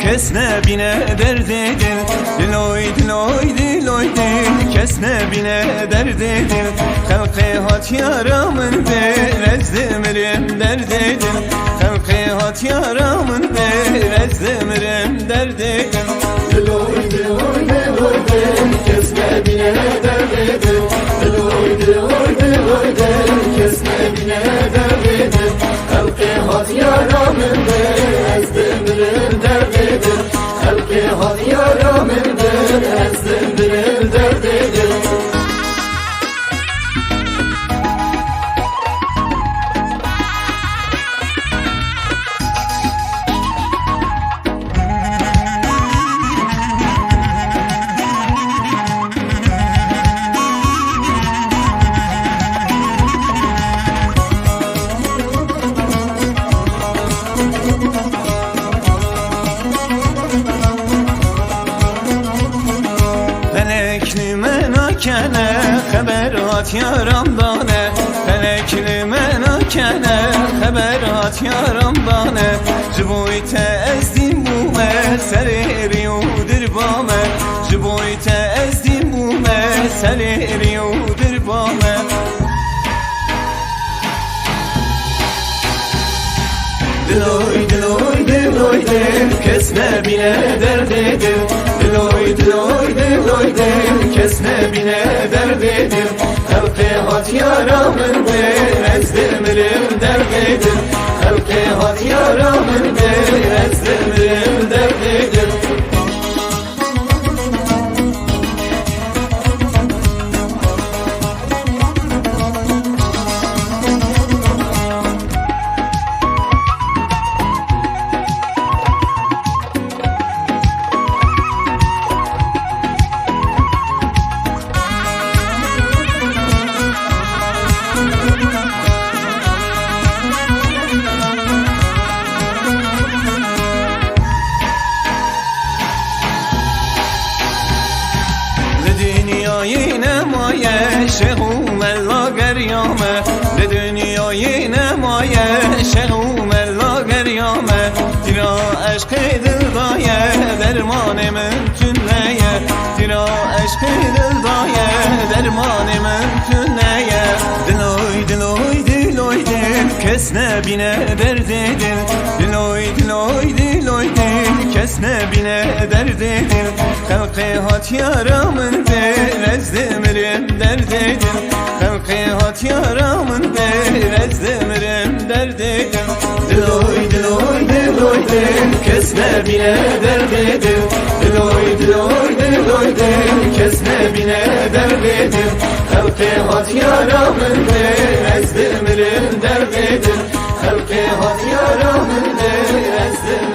کس نبینه درد دل دلوی دلوی دلوی دل کس نبینه درد دل خلقی هات یارامın biraz demirim درد دل خلقی هات یارامın biraz demirim درد دل دلوی دلوی دلوی دل کس نبینه درد دل دلوی دلوی دلوی دل کس نبینه درد دل خلقی هات یارامın biraz demirim درد دل خلقی هات یارامın biraz demirim درد دل Felekli menakene haberat yaramdane Felekli menakene haberat yaramdane Cibuyte ezdim bu mesele yudir bame Cibuyte ezdim bu mesele yudir bame Diloy diloy diloy del kes nebine derd edil Diloy diloy diloy del kes nebine derd edil Halkı hat yaramın biraz demirim derd edil Halkı hat yaramın biraz demirim derd edil شغوم اللاغریامه به دنیای نمایه شغوم اللاغریامه تیرا عشق دلدایه درمان من تنیه تیرا عشق دلدایه درمان من تنیه دلوی دلوی دلوی دل کس نبینه درد دل دلوی دلوی دلوی دل کس نبینه درد دل خلقی هات yaramın biraz demirim derd edil Halkı hat yaramın biraz demirim derd edil Diloy diloy diloy del kes nebine derd edil Diloy diloy diloy del kes nebine derd edil Halkı hat yaramın biraz demirim derd edil Halkı hat yaramın biraz demirim